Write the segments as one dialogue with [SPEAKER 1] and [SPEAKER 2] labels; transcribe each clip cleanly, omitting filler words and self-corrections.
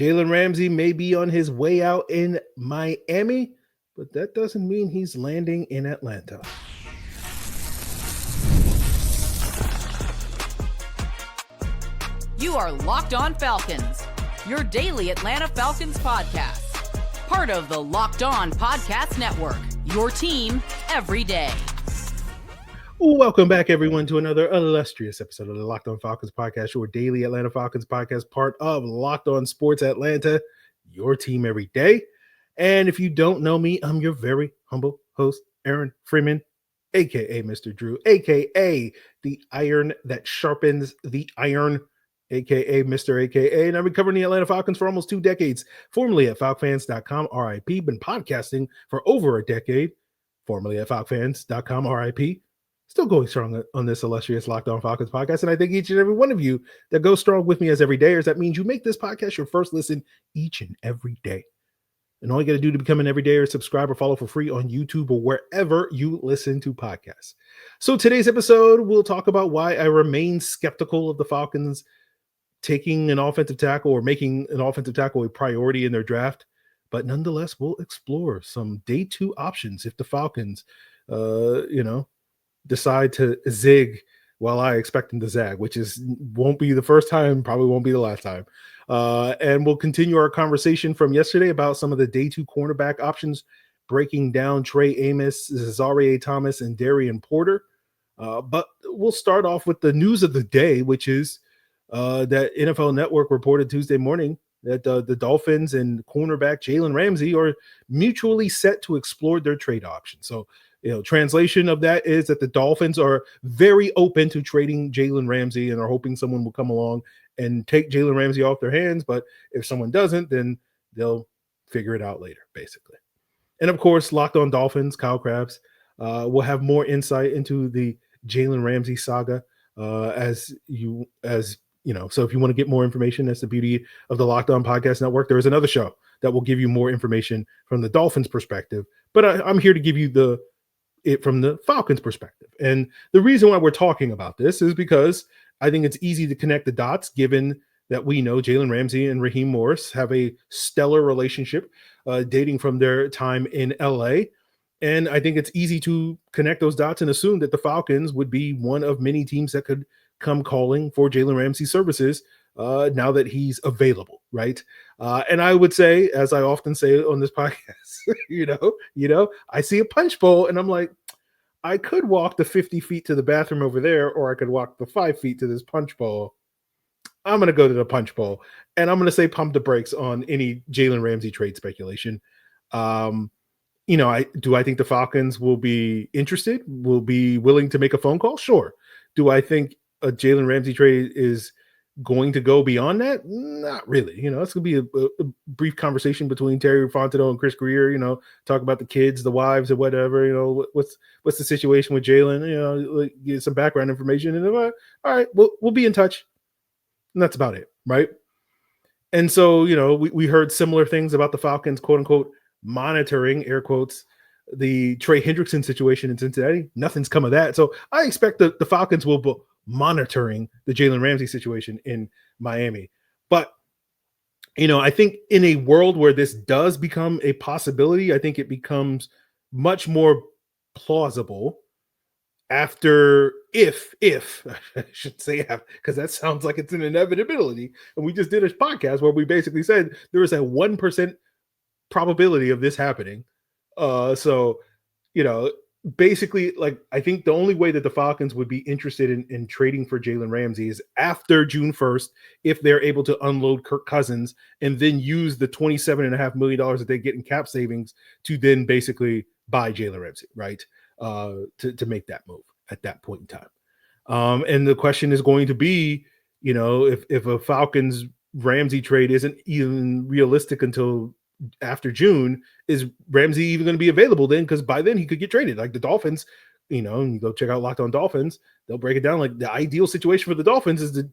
[SPEAKER 1] Jalen Ramsey may be on his way out in Miami, but that doesn't mean he's landing in Atlanta.
[SPEAKER 2] You are Locked On Falcons, your daily Atlanta Falcons podcast. Part of the Locked On Podcast Network, your team every day.
[SPEAKER 1] Welcome back, everyone, to another illustrious episode of the Locked On Falcons podcast, your daily Atlanta Falcons podcast, part of Locked On Sports Atlanta, your team every day. And if you don't know me, I'm your very humble host, Aaron Freeman, a.k.a. Mr. Drew, a.k.a. the iron that sharpens the iron, a.k.a. Mr. a.k.a. And I've been covering the Atlanta Falcons for almost 2 decades, formerly at FalcFans.com, RIP, been podcasting for over a decade, formerly at FalcFans.com, RIP. Still going strong on this illustrious Locked On Falcons podcast. And I thank each and every one of you that goes strong with me as everydayers. That means you make this podcast your first listen each and every day. And all you got to do to become an everydayer is subscribe or follow for free on YouTube or wherever you listen to podcasts. So today's episode, we'll talk about why I remain skeptical of the Falcons taking an offensive tackle or making an offensive tackle a priority in their draft. But nonetheless, we'll explore some day 2 options if the Falcons, decide to zig while I expect them to zag, which won't be the first time, probably won't be the last time. And we'll continue our conversation from yesterday about some of the day 2 cornerback options, breaking down Trey Amos, Azareye'h Thomas, and Darian Porter. But we'll start off with the news of the day, which is that NFL Network reported Tuesday morning that the Dolphins and cornerback Jalen Ramsey are mutually set to explore their trade options. So, translation of that is that the Dolphins are very open to trading Jalen Ramsey and are hoping someone will come along and take Jalen Ramsey off their hands. But if someone doesn't, then they'll figure it out later, basically. And of course, Locked On Dolphins, Kyle Krabs, will have more insight into the Jalen Ramsey saga as you know. So if you want to get more information, that's the beauty of the Locked On Podcast Network. There is another show that will give you more information from the Dolphins perspective, but I'm here to give you it from the Falcons perspective. And the reason why we're talking about this is because I think it's easy to connect the dots, given that we know Jalen Ramsey and Raheem Morris have a stellar relationship dating from their time in LA. And I think it's easy to connect those dots and assume that the Falcons would be one of many teams that could come calling for Jalen Ramsey's services now that he's available, right? And I would say, as I often say on this podcast, I see a punch bowl and I'm like, I could walk the 50 feet to the bathroom over there, or I could walk the 5 feet to this punch bowl. I'm going to go to the punch bowl, and I'm going to say pump the brakes on any Jalen Ramsey trade speculation. I think the Falcons will be interested, will be willing to make a phone call? Sure. Do I think a Jalen Ramsey trade is going to go beyond that? Not really. It's going to be a brief conversation between Terry Fontenot and Chris Greer, talk about the kids, the wives, or whatever, what's the situation with Jalen, get some background information. And all right, we'll be in touch. And that's about it, right? And so, we heard similar things about the Falcons, quote unquote, monitoring, air quotes, the Trey Hendrickson situation in Cincinnati. Nothing's come of that. So I expect the Falcons will be monitoring the Jalen Ramsey situation in Miami. But, I think in a world where this does become a possibility, I think it becomes much more plausible after, if I should say, because that sounds like it's an inevitability. And we just did a podcast where we basically said there is a 1% probability of this happening. Basically, I think the only way that the Falcons would be interested in trading for Jalen Ramsey is after June 1st, if they're able to unload Kirk Cousins and then use the $27.5 million that they get in cap savings to then basically buy Jalen Ramsey, right? To make that move at that point in time. And the question is going to be, if a Falcons Ramsey trade isn't even realistic until after June, is Ramsey even going to be available then? Because by then he could get traded. Like the Dolphins, and you go check out Locked On Dolphins, they'll break it down. Like the ideal situation for the Dolphins is to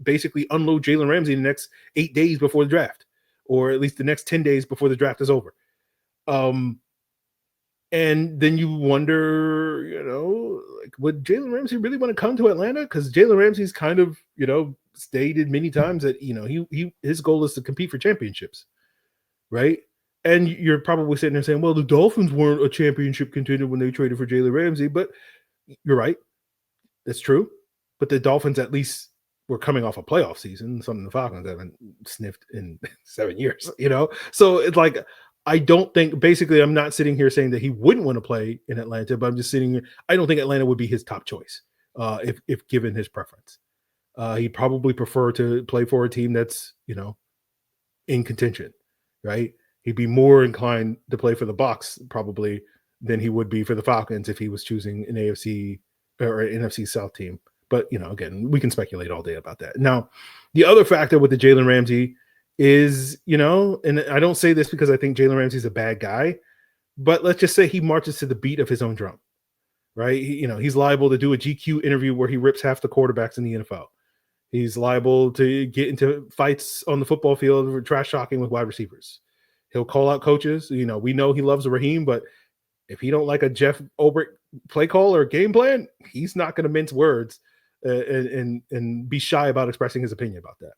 [SPEAKER 1] basically unload Jalen Ramsey in the next 8 days before the draft, or at least the next 10 days before the draft is over. And then you wonder, would Jalen Ramsey really want to come to Atlanta? Because Jalen Ramsey's kind of, stated many times that, his goal is to compete for championships, right? And you're probably sitting there saying, well, the Dolphins weren't a championship contender when they traded for Jalen Ramsey, but you're right. That's true. But the Dolphins at least were coming off a playoff season, something the Falcons haven't sniffed in 7 years, So it's like, I don't think, basically, I'm not sitting here saying that he wouldn't want to play in Atlanta, but I'm just sitting here, I don't think Atlanta would be his top choice if given his preference. He'd probably prefer to play for a team that's, in contention, right? He'd be more inclined to play for the Bucs probably than he would be for the Falcons if he was choosing an AFC or an NFC South team. But, again, we can speculate all day about that. Now, the other factor with the Jalen Ramsey is, and I don't say this because I think Jalen Ramsey's a bad guy, but let's just say he marches to the beat of his own drum, right? He's liable to do a GQ interview where he rips half the quarterbacks in the NFL. He's liable to get into fights on the football field for trash talking with wide receivers. He'll call out coaches. We know he loves Raheem, but if he don't like a Jeff Ulbrich play call or game plan, he's not going to mince words and be shy about expressing his opinion about that.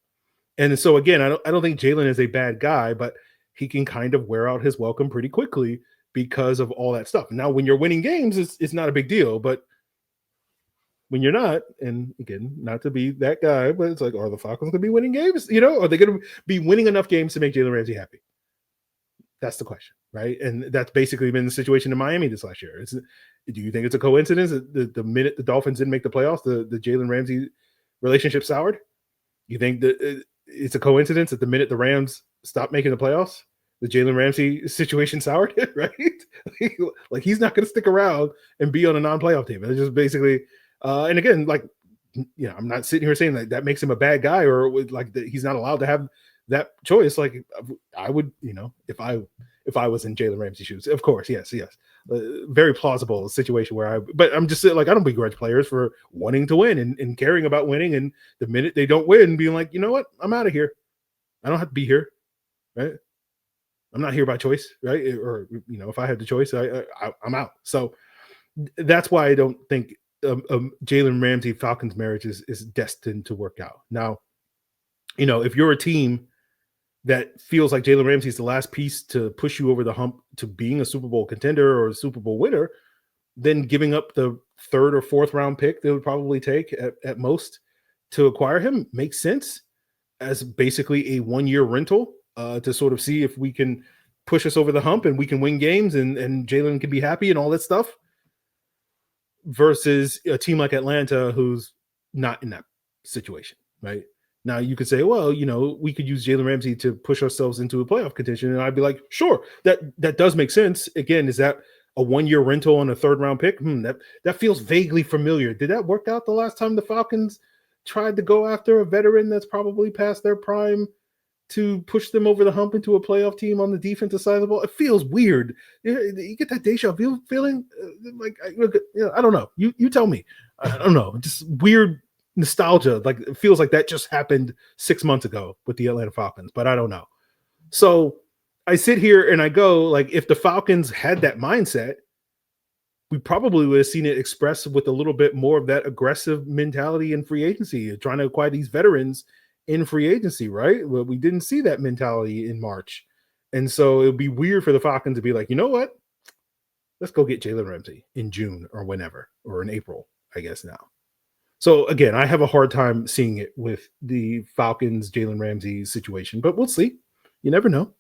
[SPEAKER 1] And so again, I don't think Jalen is a bad guy, but he can kind of wear out his welcome pretty quickly because of all that stuff. Now, when you're winning games, it's not a big deal, but when you're not, and again, not to be that guy, but it's like, are the Falcons going to be winning games? Are they going to be winning enough games to make Jalen Ramsey happy? That's the question, right? And that's basically been the situation in Miami this last year. Do you think it's a coincidence that the minute the Dolphins didn't make the playoffs, the Jalen Ramsey relationship soured? You think that it's a coincidence that the minute the Rams stopped making the playoffs, the Jalen Ramsey situation soured, right? Like he's not going to stick around and be on a non-playoff team. It's just basically, and again, like, I'm not sitting here saying that makes him a bad guy or like that he's not allowed to have that choice. Like I would, if I was in Jalen Ramsey's shoes, of course, yes. Very plausible situation but I'm just like, I don't begrudge players for wanting to win and caring about winning. And the minute they don't win, being like, you know what, I'm out of here. I don't have to be here, right? I'm not here by choice, right? Or, if I had the choice, I'm out. So that's why I don't think Jalen Ramsey Falcons marriage is destined to work out. Now, if you're a team that feels like Jalen Ramsey is the last piece to push you over the hump to being a Super Bowl contender or a Super Bowl winner, then giving up the 3rd or 4th round pick they would probably take at most to acquire him makes sense as basically a 1-year rental to sort of see if we can push us over the hump and we can win games and Jalen can be happy and all that stuff, versus a team like Atlanta who's not in that situation, right? Now you could say, well, we could use Jalen Ramsey to push ourselves into a playoff contention. And I'd be like, sure, that does make sense. Again, is that a 1-year rental on a 3rd round pick? That feels vaguely familiar. Did that work out the last time the Falcons tried to go after a veteran that's probably past their prime to push them over the hump into a playoff team on the defensive side of the ball? It feels weird. You get that deja vu feeling like, I don't know. You tell me. I don't know. Just weird nostalgia. Like it feels like that just happened 6 months ago with the Atlanta Falcons, but I don't know. So I sit here and I go, like, if the Falcons had that mindset, we probably would have seen it expressed with a little bit more of that aggressive mentality in free agency, trying to acquire these veterans in free agency, right? Well, we didn't see that mentality in March. And so it would be weird for the Falcons to be like, you know what? Let's go get Jalen Ramsey in June or whenever, or in April, I guess now. So again, I have a hard time seeing it with the Falcons Jalen Ramsey situation, but we'll see. You never know.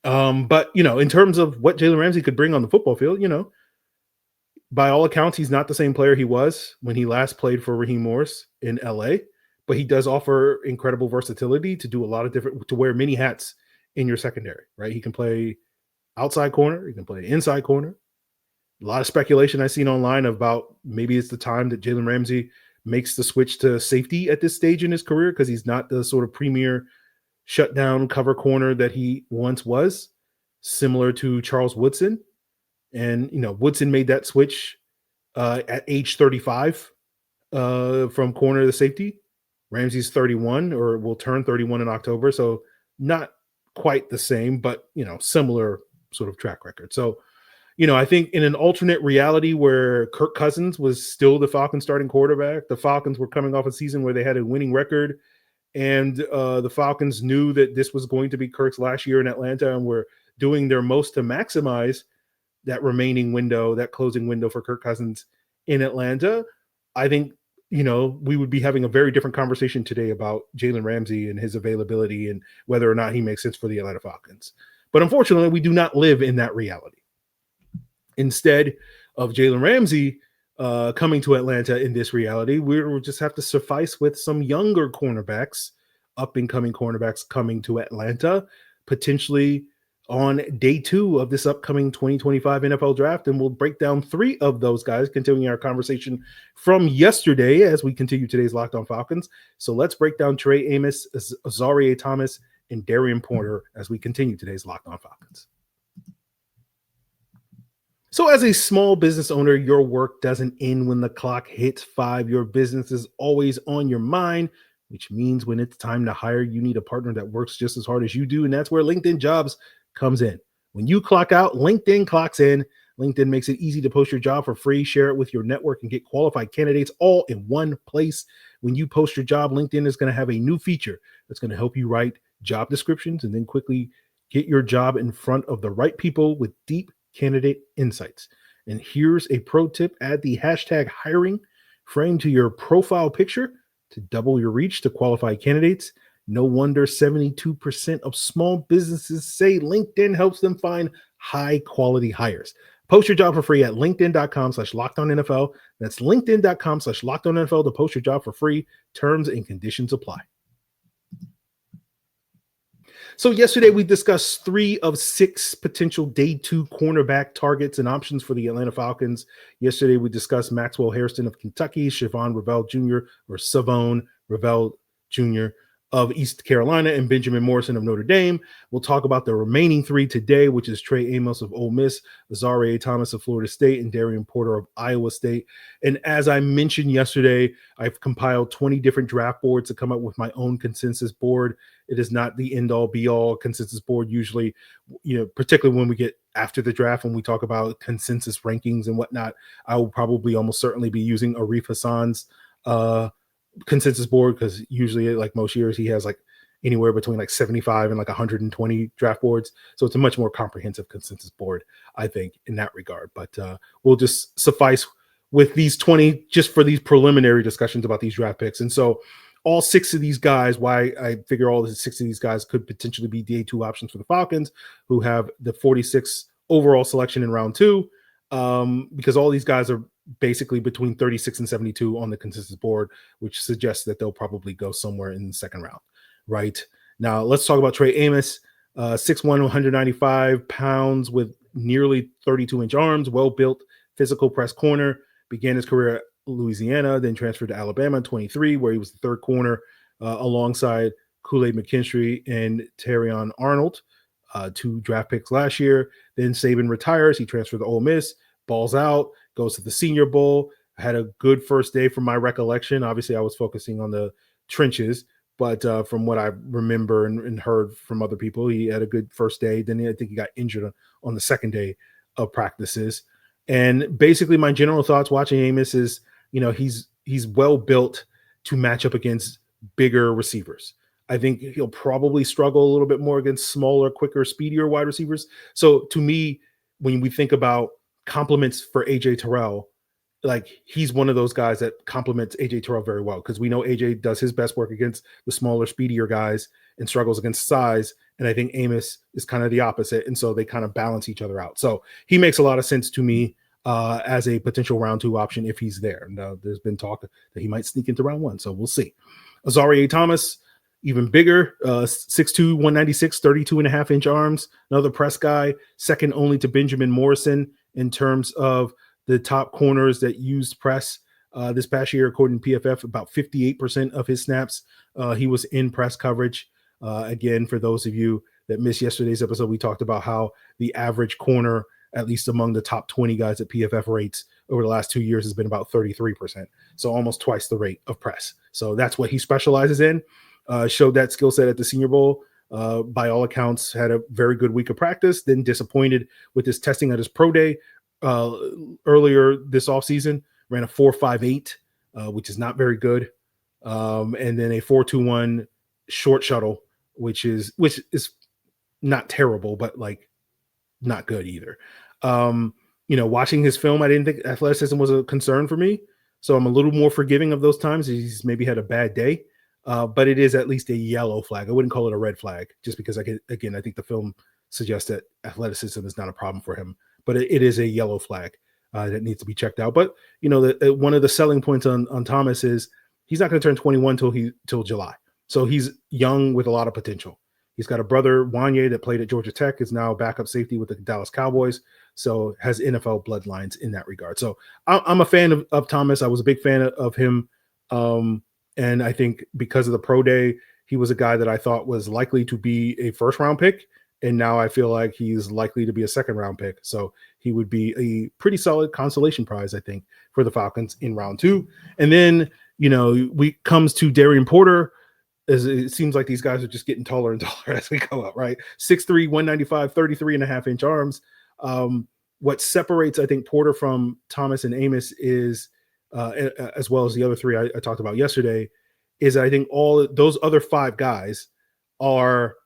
[SPEAKER 1] But in terms of what Jalen Ramsey could bring on the football field, by all accounts, he's not the same player he was when he last played for Raheem Morris in LA, but he does offer incredible versatility to do a lot of to wear many hats in your secondary, right? He can play outside corner. He can play inside corner. A lot of speculation I've seen online about maybe it's the time that Jalen Ramsey makes the switch to safety at this stage in his career because he's not the sort of premier shutdown cover corner that he once was, similar to Charles Woodson. And, Woodson made that switch at age 35 from corner to safety. Ramsey's 31 or will turn 31 in October. So not quite the same, but, similar sort of track record. So, I think in an alternate reality where Kirk Cousins was still the Falcons starting quarterback, the Falcons were coming off a season where they had a winning record, and the Falcons knew that this was going to be Kirk's last year in Atlanta and were doing their most to maximize that remaining window, that closing window for Kirk Cousins in Atlanta. I think, we would be having a very different conversation today about Jalen Ramsey and his availability and whether or not he makes sense for the Atlanta Falcons. But unfortunately, we do not live in that reality. Instead of Jalen Ramsey coming to Atlanta in this reality, we'll just have to suffice with some younger cornerbacks, up-and-coming cornerbacks coming to Atlanta, potentially on day 2 of this upcoming 2025 NFL draft. And we'll break down 3 of those guys, continuing our conversation from yesterday as we continue today's Locked On Falcons. So let's break down Trey Amos, Azareye'h Thomas, and Darian Porter as we continue today's Locked On Falcons. So as a small business owner, your work doesn't end when the clock hits 5. Your business is always on your mind, which means when it's time to hire, you need a partner that works just as hard as you do. And that's where LinkedIn Jobs comes in. When you clock out, LinkedIn clocks in. LinkedIn makes it easy to post your job for free, share it with your network, and get qualified candidates all in one place. When you post your job, LinkedIn is going to have a new feature that's going to help you write job descriptions and then quickly get your job in front of the right people with deep candidate insights. And here's a pro tip: add the hashtag hiring frame to your profile picture to double your reach to qualified candidates. No wonder 72% of small businesses say LinkedIn helps them find high quality hires. Post your job for free at linkedin.com/lockedonnfl. That's linkedin.com/lockedonnfl to post your job for free. Terms and conditions apply. So yesterday we discussed 3 of 6 potential day 2 cornerback targets and options for the Atlanta Falcons. Yesterday we discussed Maxwell Hairston of Kentucky, Siobhan Ravel Jr. of East Carolina, and Benjamin Morrison of Notre Dame. We'll talk about the remaining 3 today, which is Trey Amos of Ole Miss, Azareye'h Thomas of Florida State, and Darian Porter of Iowa State. And as I mentioned yesterday, I've compiled 20 different draft boards to come up with my own consensus board. It is not the end-all, be-all consensus board usually, particularly when we get after the draft, when we talk about consensus rankings and whatnot. I will probably almost certainly be using Arif Hassan's consensus board, because usually, like most years, he has like anywhere between like 75 and like 120 draft boards. So it's a much more comprehensive consensus board, I think, in that regard. But we'll just suffice with these 20 just for these preliminary discussions about these draft picks. And so all 6 of these guys, why I figure all the 6 of these guys could potentially be day 2 options for the Falcons, who have the 46th overall selection in round 2, because all these guys are basically between 36 and 72 on the consensus board, which suggests that they'll probably go somewhere in the second round. Right now, let's talk about Trey Amos, 6'1", 195 pounds with nearly 32-inch arms, well-built, physical press corner. Began his career at Louisiana, then transferred to Alabama in 23, where he was the 3rd corner alongside Kool-Aid McKinstry and Terrion Arnold, 2 draft picks last year. Then Saban retires. He transferred to Ole Miss, balls out, goes to the Senior Bowl, had a good first day from my recollection. Obviously, I was focusing on the trenches, but from what I remember and heard from other people, he had a good first day. Then I think he got injured on the second day of practices. And basically my general thoughts watching Amos is, he's well built to match up against bigger receivers. I think he'll probably struggle a little bit more against smaller, quicker, speedier wide receivers. So to me, when we think about compliments for AJ Terrell, like he's one of those guys that complements AJ Terrell very well, because we know AJ does his best work against the smaller, speedier guys and struggles against size. And I think Amos is kind of the opposite. And so they kind of balance each other out. So he makes a lot of sense to me as a potential round 2 option if he's there. Now, there's been talk that he might sneak into round 1. So we'll see. Azareye'h Thomas, even bigger, 6'2", 196, 32.5-inch arms. Another press guy, second only to Benjamin Morrison in terms of the top corners that used press this past year. According to PFF, about 58% of his snaps, he was in press coverage. Again, for those of you that missed yesterday's episode, we talked about how the average corner, at least among the top 20 guys that PFF rates over the last 2 years, has been about 33%. So almost twice the rate of press. So that's what he specializes in. Showed that skill set at the Senior Bowl. by all accounts, had a very good week of practice, then disappointed with his testing at his pro day earlier this offseason, ran a 4.58, which is not very good. And then a 4.21 short shuttle, which is not terrible, but like not good either. Watching his film, I didn't think athleticism was a concern for me. So I'm a little more forgiving of those times. He's maybe had a bad day, but it is at least a yellow flag. I wouldn't call it a red flag just because I think the film suggests that athleticism is not a problem for him, but it is a yellow flag that needs to be checked out. But, one of the selling points on Thomas is he's not going to turn 21 till July. So he's young with a lot of potential. He's got a brother, Wanye, that played at Georgia Tech, is now backup safety with the Dallas Cowboys, so has NFL bloodlines in that regard. So I'm a fan of Thomas. I was a big fan of him, and I think because of the pro day, he was a guy that I thought was likely to be a first-round pick, and now I feel like he's likely to be a second-round pick. So he would be a pretty solid consolation prize, I think, for the Falcons in round 2. And then, we comes to Darian Porter. It seems like these guys are just getting taller and taller as we go up, right? 6'3", 195, 33.5-inch arms. What separates, I think, Porter from Thomas and Amos is, as well as the other three I talked about yesterday, is I think all those other 5 guys are,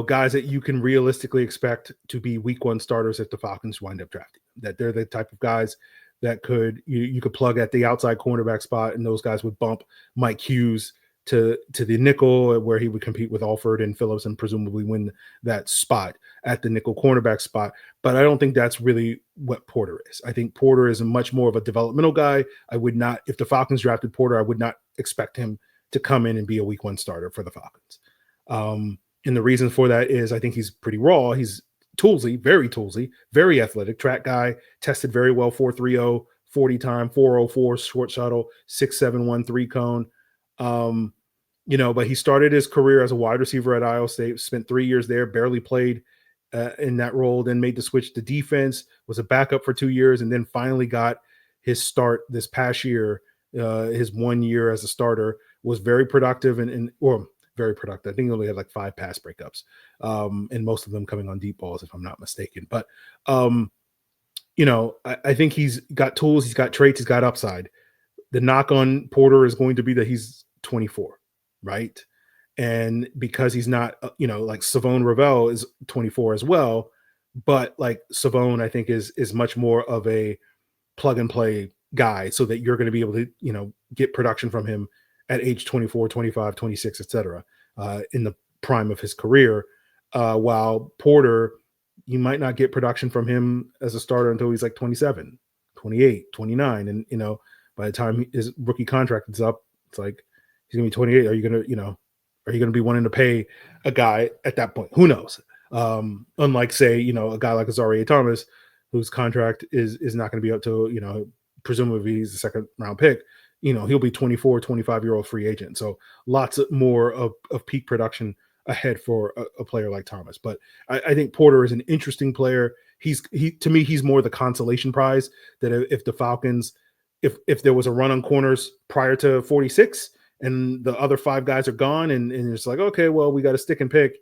[SPEAKER 1] guys that you can realistically expect to be week 1 starters if the Falcons wind up drafting. That they're the type of guys that you could plug at the outside cornerback spot, and those guys would bump Mike Hughes to the nickel, where he would compete with Alford and Phillips and presumably win that spot at the nickel cornerback spot. But I don't think that's really what Porter is. I think Porter is much more of a developmental guy. I would not, if the Falcons drafted Porter, I would not expect him to come in and be a week 1 starter for the Falcons. And the reason for that is I think he's pretty raw. He's toolsy, very athletic, track guy, tested very well, 4.30, 40 time, 4.04 short shuttle, 6.71 3-cone. But he started his career as a wide receiver at Iowa State, spent 3 years there, barely played in that role, then made the switch to defense, was a backup for 2 years, and then finally got his start this past year. His 1 year as a starter was very productive or very productive. I think he only had like 5 pass breakups, and most of them coming on deep balls, if I'm not mistaken. But, I think he's got tools, he's got traits, he's got upside. The knock on Porter is going to be that he's 24, right? And because he's not, like Savone Ravel is 24 as well, but like Savone, I think is much more of a plug and play guy, so that you're going to be able to, get production from him at age 24, 25, 26, etc. In the prime of his career. While Porter, you might not get production from him as a starter until he's like 27, 28, 29. And, by the time his rookie contract is up, it's like he's gonna be 28. Are you gonna be wanting to pay a guy at that point? Who knows? Unlike, say, a guy like Azareye'h Thomas, whose contract is not going to be up to, presumably he's a second round pick. He'll be 24, 25-year-old free agent. So lots more of peak production ahead for a player like Thomas. But I think Porter is an interesting player. To me, he's more the consolation prize, that if the Falcons, if there was a run on corners prior to 46 and the other 5 guys are gone and it's like, okay, well, we got a stick and pick,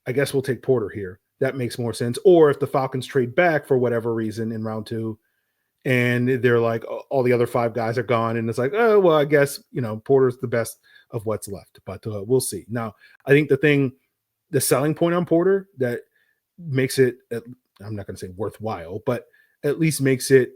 [SPEAKER 1] I guess we'll take Porter here. That makes more sense. Or if the Falcons trade back for whatever reason in round 2 and they're like, all the other 5 guys are gone, and it's like, oh, well, I guess, Porter's the best of what's left, but we'll see. Now, I think the selling point on Porter that makes it, I'm not going to say worthwhile, but at least makes it,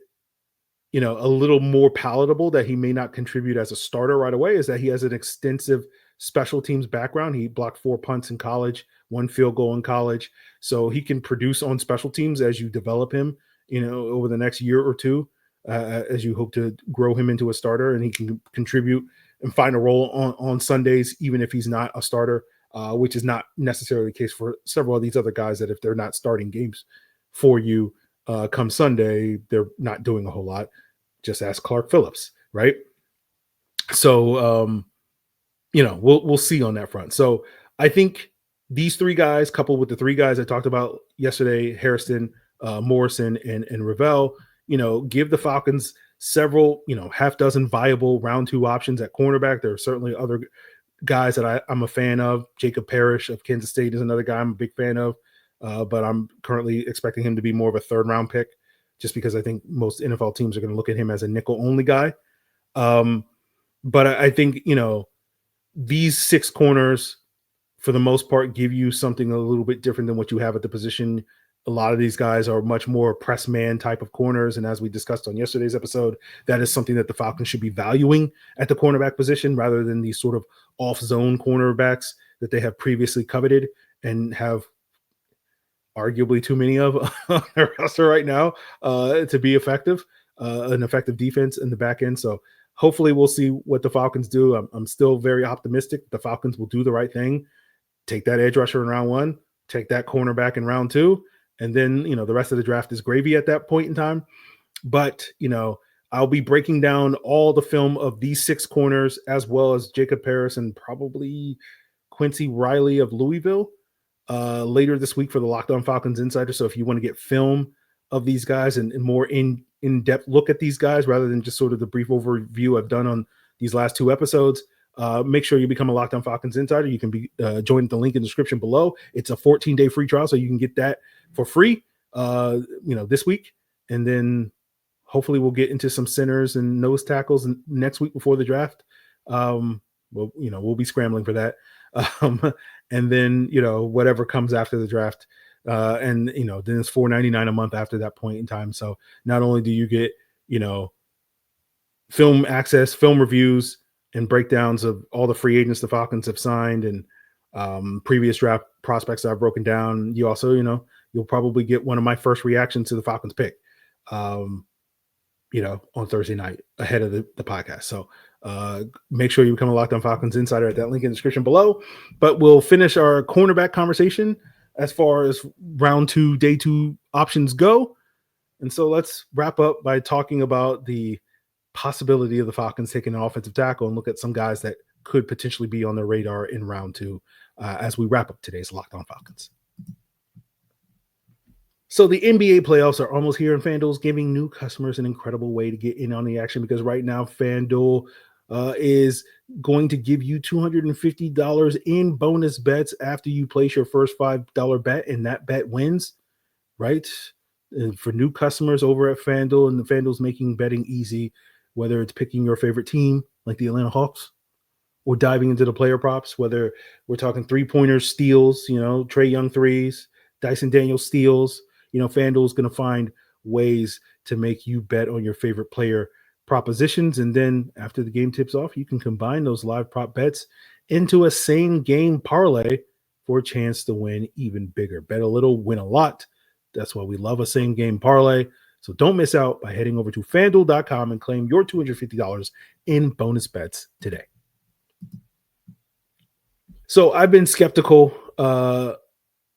[SPEAKER 1] a little more palatable that he may not contribute as a starter right away, is that he has an extensive special teams background. He blocked 4 punts in college, 1 field goal in college. So he can produce on special teams as you develop him, over the next year or 2, as you hope to grow him into a starter, and he can contribute and find a role on Sundays, even if he's not a starter, which is not necessarily the case for several of these other guys, that if they're not starting games for you come Sunday, they're not doing a whole lot. Just ask Clark Phillips, right? So, we'll see on that front. So I think these 3 guys, coupled with the 3 guys I talked about yesterday, Hairston, Morrison, and Ravel, give the Falcons several, half dozen viable round 2 options at cornerback. There are certainly other guys that I'm a fan of. Jacob Parrish of Kansas State is another guy I'm a big fan of, but I'm currently expecting him to be more of a third-round pick just because I think most NFL teams are going to look at him as a nickel-only guy. But I think, these 6 corners, for the most part, give you something a little bit different than what you have at the position. A lot of these guys are much more press man type of corners. And as we discussed on yesterday's episode, that is something that the Falcons should be valuing at the cornerback position rather than these sort of off-zone cornerbacks that they have previously coveted and have arguably too many of on their roster right now to be effective, an effective defense in the back end. So hopefully we'll see what the Falcons do. I'm still very optimistic the Falcons will do the right thing. Take that edge rusher in round 1, take that cornerback in round 2, and then, the rest of the draft is gravy at that point in time. But, I'll be breaking down all the film of these 6 corners as well as Jacob Parrish and probably Quincy Riley of Louisville later this week for the Locked On Falcons Insider. So if you want to get film of these guys and more in-depth look at these guys rather than just sort of the brief overview I've done on these last 2 episodes, make sure you become a Locked On Falcons Insider. You can be join the link in the description below. It's a 14-day free trial, so you can get that for free, this week. And then hopefully we'll get into some centers and nose tackles next week before the draft. We'll be scrambling for that. And then, whatever comes after the draft. Then it's $4.99 a month after that point in time. So not only do you get, film access, film reviews, and breakdowns of all the free agents the Falcons have signed and previous draft prospects that I've broken down. You also, you'll probably get one of my first reactions to the Falcons pick, on Thursday night ahead of the podcast. So make sure you become a Locked On Falcons Insider at that link in the description below. But we'll finish our cornerback conversation as far as round 2, day 2 options go. And so let's wrap up by talking about the possibility of the Falcons taking an offensive tackle and look at some guys that could potentially be on their radar in round 2 as we wrap up today's Locked On Falcons. So the NBA playoffs are almost here, and FanDuel is giving new customers an incredible way to get in on the action because right now FanDuel is going to give you $250 in bonus bets after you place your first $5 bet, and that bet wins, right? And for new customers over at FanDuel, and the FanDuel's making betting easy, whether it's picking your favorite team like the Atlanta Hawks or diving into the player props, whether we're talking three-pointers, steals, Trae Young threes, Dyson Daniels steals. FanDuel is going to find ways to make you bet on your favorite player propositions. And then after the game tips off, you can combine those live prop bets into a same game parlay for a chance to win even bigger. Bet a little, win a lot. That's why we love a same game parlay. So don't miss out by heading over to FanDuel.com and claim your $250 in bonus bets today. So I've been skeptical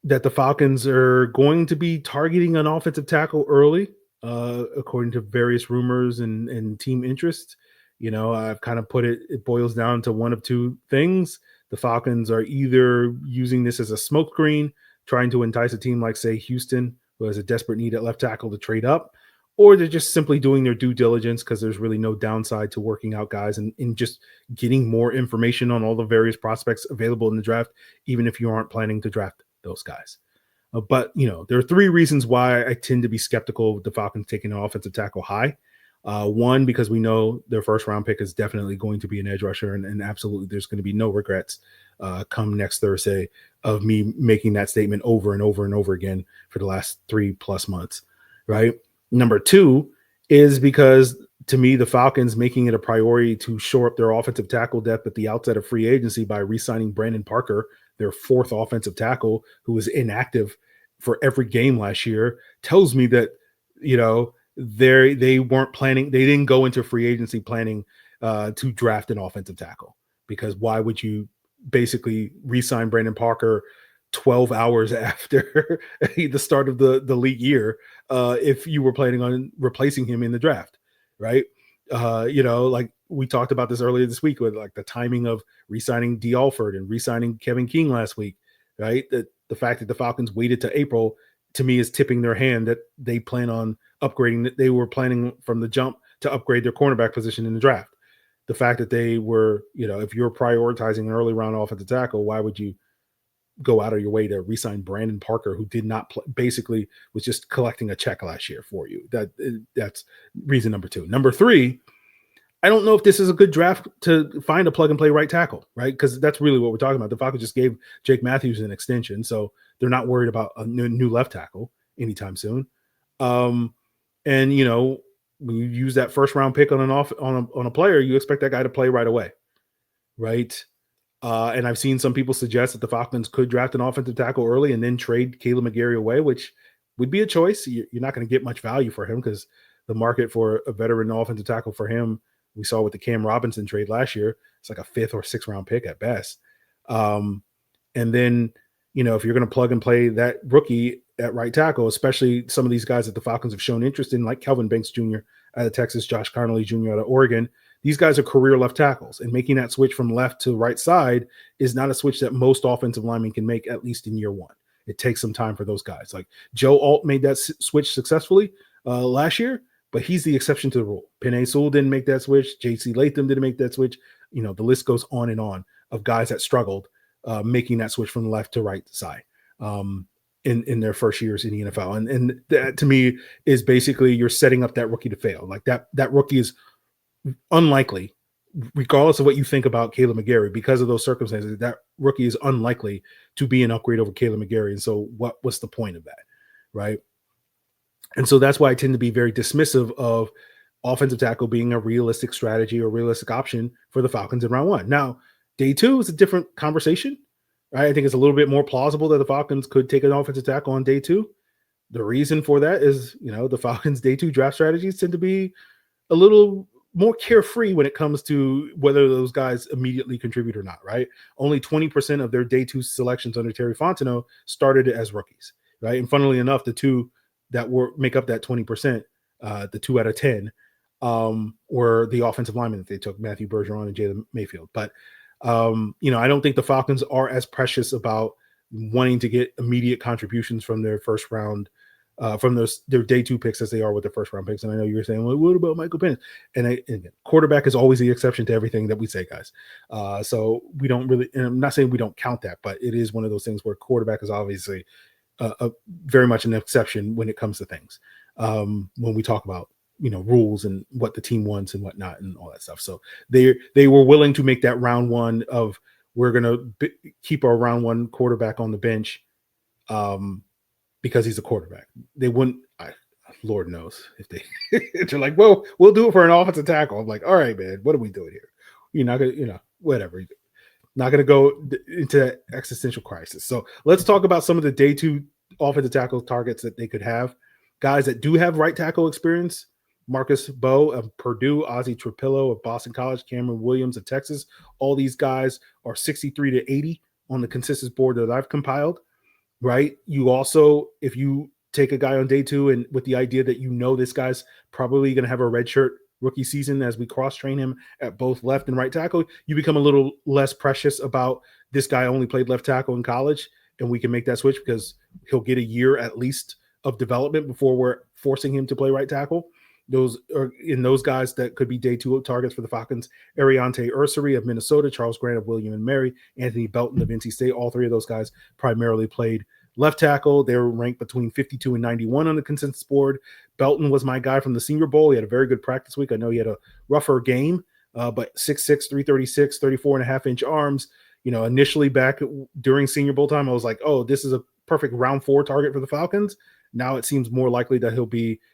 [SPEAKER 1] that the Falcons are going to be targeting an offensive tackle early, according to various rumors and team interest. I've kind of put it boils down to one of 2 things. The Falcons are either using this as a smokescreen, trying to entice a team like, say, Houston, who has a desperate need at left tackle to trade up, or they're just simply doing their due diligence because there's really no downside to working out guys and just getting more information on all the various prospects available in the draft, even if you aren't planning to draft those guys. But there are 3 reasons why I tend to be skeptical of the Falcons taking an offensive tackle high. One, because we know their first round pick is definitely going to be an edge rusher, and absolutely there's going to be no regrets come next Thursday of me making that statement over and over and over again for the last 3+ months, right? Number 2 is because, to me, the Falcons making it a priority to shore up their offensive tackle depth at the outset of free agency by re-signing Brandon Parker, their 4th offensive tackle, who was inactive for every game last year, tells me that, they weren't planning. They didn't go into free agency planning to draft an offensive tackle, because why would you basically re-sign Brandon Parker 12 hours after the start of the league year if you were planning on replacing him in the draft, right? Like we talked about this earlier this week with like the timing of re-signing D. Alford and re-signing Kevin King last week, right? The fact that the Falcons waited to April, to me, is tipping their hand that they plan on upgrading, that they were planning from the jump to upgrade their cornerback position in the draft. the fact that they were, if you're prioritizing an early round offensive tackle, why would you go out of your way to re-sign Brandon Parker, who did not play, basically was just collecting a check last year for you? That's reason number 2. Number 3, I don't know if this is a good draft to find a plug and play right tackle, right? Because that's really what we're talking about. The Falcons just gave Jake Matthews an extension, so they're not worried about a new left tackle anytime soon. And when you use that first round pick on a player, you expect that guy to play right away, right? And I've seen some people suggest that the Falcons could draft an offensive tackle early and then trade Kaleb McGary away, which would be a choice. You're not going to get much value for him because the market for a veteran offensive tackle for him, we saw with the Cam Robinson trade last year, it's like a 5th or 6th round pick at best. And then, if you're going to plug and play that rookie at right tackle, especially some of these guys that the Falcons have shown interest in, like Kelvin Banks Jr. out of Texas, Josh Connolly Jr. out of Oregon, these guys are career left tackles, and making that switch from left to right side is not a switch that most offensive linemen can make, at least in year 1. It takes some time for those guys. Like Joe Alt made that switch successfully last year, but he's the exception to the rule. Penei Sewell didn't make that switch. J.C. Latham didn't make that switch. The list goes on and on of guys that struggled making that switch from left to right side in their first years in the NFL. And that, to me, is basically you're setting up that rookie to fail. Like that rookie is unlikely, regardless of what you think about Kaleb McGary, because of those circumstances, that rookie is unlikely to be an upgrade over Kaleb McGary. And so what's the point of that, right? And so that's why I tend to be very dismissive of offensive tackle being a realistic strategy or realistic option for the Falcons in round 1. Now, day 2 is a different conversation, right? I think it's a little bit more plausible that the Falcons could take an offensive tackle on day 2. The reason for that is, the Falcons' day 2 draft strategies tend to be a little more carefree when it comes to whether those guys immediately contribute or not, right? Only 20% of their day 2 selections under Terry Fontenot started as rookies, right? And funnily enough, the 2 that make up that 20%, the 2 out of 10 were the offensive linemen that they took, Matthew Bergeron and Jalen Mayfield. But, I don't think the Falcons are as precious about wanting to get immediate contributions from their first round, from their day 2 picks as they are with their first round picks. And I know you're saying, well, what about Michael Penix? And again, quarterback is always the exception to everything that we say, guys. So we don't really, and I'm not saying we don't count that, but it is one of those things where quarterback is obviously very much an exception when it comes to things. When we talk about, rules and what the team wants and whatnot and all that stuff. So they were willing to make that round 1 of, we're going to keep our round 1 quarterback on the bench because he's a quarterback. They wouldn't, Lord knows if they're like, well, we'll do it for an offensive tackle. I'm like, all right, man, what are we doing here? You're not going to, whatever. Not going to go into that existential crisis. So let's talk about some of the day 2 offensive tackle targets that they could have. Guys that do have right tackle experience: Marcus Mbow of Purdue, Ozzy Tripillo of Boston College, Cameron Williams of Texas. All these guys are 63 to 80 on the consensus board that I've compiled, right? You also, if you take a guy on day 2 and with the idea that this guy's probably going to have a redshirt rookie season as we cross-train him at both left and right tackle, you become a little less precious about this guy only played left tackle in college, and we can make that switch because he'll get a year at least of development before we're forcing him to play right tackle. Those are in those guys that could be day 2 targets for the Falcons: Ariante Ursary of Minnesota, Charles Grant of William and Mary, Anthony Belton of NC State. All 3 of those guys primarily played left tackle. They were ranked between 52 and 91 on the consensus board. Belton was my guy from the Senior Bowl. He had a very good practice week. I know he had a rougher game, but 6'6", 336, 34.5-inch arms. Initially back during Senior Bowl time, I was like, oh, this is a perfect round 4 target for the Falcons. Now it seems more likely that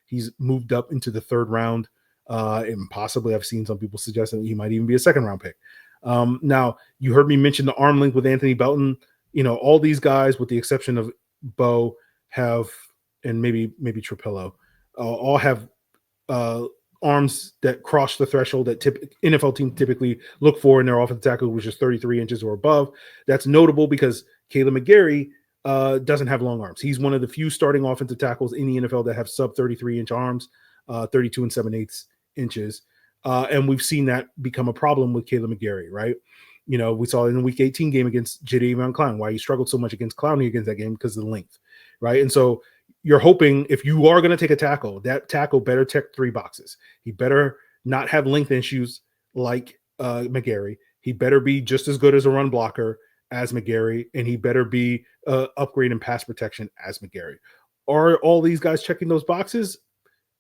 [SPEAKER 1] he's moved up into the 3rd round. And possibly I've seen some people suggest that he might even be a 2nd round pick. Now you heard me mention the arm length with Anthony Belton. All these guys, with the exception of Bo, have, and maybe Tripillo, all have arms that cross the threshold that NFL teams typically look for in their offensive tackle, which is 33 inches or above. That's notable because Kaleb McGary doesn't have long arms. He's one of the few starting offensive tackles in the NFL that have sub 33-inch arms, 32 and 7/8 inches. And we've seen that become a problem with Kaleb McGary, right? We saw it in the Week 18 game against Jadeveon Clowney, why he struggled so much against Clowney against that game, because of the length, right? And so you're hoping, if you are going to take a tackle, that tackle better check 3 boxes. He better not have length issues like McGarry. He better be just as good as a run blocker as McGarry, and he better be upgrade in pass protection as McGarry. Are all these guys checking those boxes?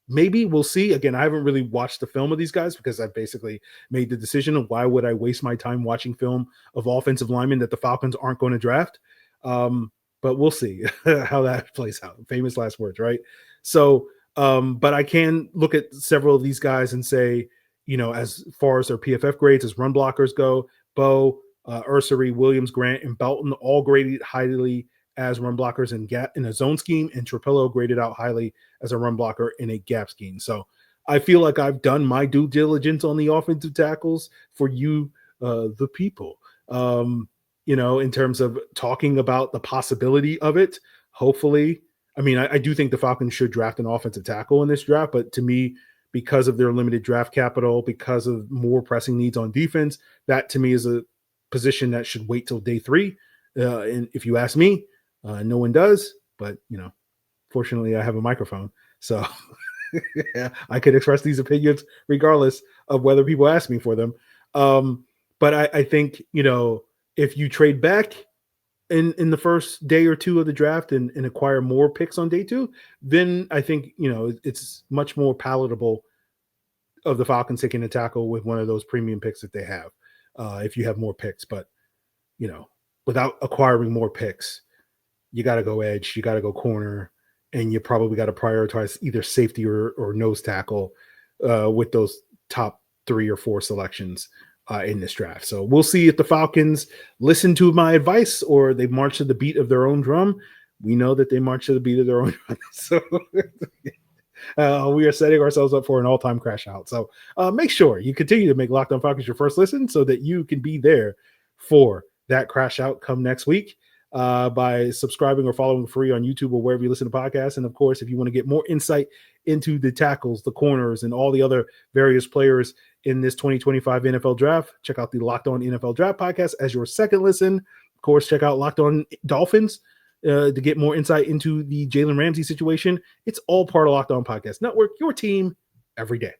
[SPEAKER 1] Maybe. We'll see. Again, I haven't really watched the film of these guys because I basically made the decision of why would I waste my time watching film of offensive linemen that the Falcons aren't going to draft. But we'll see how that plays out. Famous last words, right? So, but I can look at several of these guys and say, as far as their PFF grades, as run blockers go, Mbow, Ursery, Williams, Grant, and Belton all graded highly as run blockers in a zone scheme, and Tripillo graded out highly as a run blocker in a gap scheme. So I feel like I've done my due diligence on the offensive tackles for you, the people, in terms of talking about the possibility of it. Hopefully, I mean, I do think the Falcons should draft an offensive tackle in this draft, but to me, because of their limited draft capital, because of more pressing needs on defense, that to me is a position that should wait till day 3. And if you ask me, no one does, but fortunately I have a microphone, so I could express these opinions regardless of whether people ask me for them. But I think, if you trade back in the first day or two of the draft and acquire more picks on day 2, then I think, it's much more palatable of the Falcons taking a tackle with one of those premium picks that they have, if you have more picks. But, without acquiring more picks, you got to go edge, you got to go corner, and you probably got to prioritize either safety or nose tackle with those top 3 or 4 selections in this draft. So we'll see if the Falcons listen to my advice or they march to the beat of their own drum. We know that they march to the beat of their own drum. So we are setting ourselves up for an all-time crash out. So make sure you continue to make Locked On Falcons your first listen so that you can be there for that crash out come next week. By subscribing or following free on YouTube or wherever you listen to podcasts. And of course, if you want to get more insight into the tackles, the corners, and all the other various players in this 2025 NFL draft, check out the Locked On NFL Draft podcast as your second listen. Of course, check out Locked On Dolphins to get more insight into the Jalen Ramsey situation. It's all part of Locked On Podcast Network, your team every day.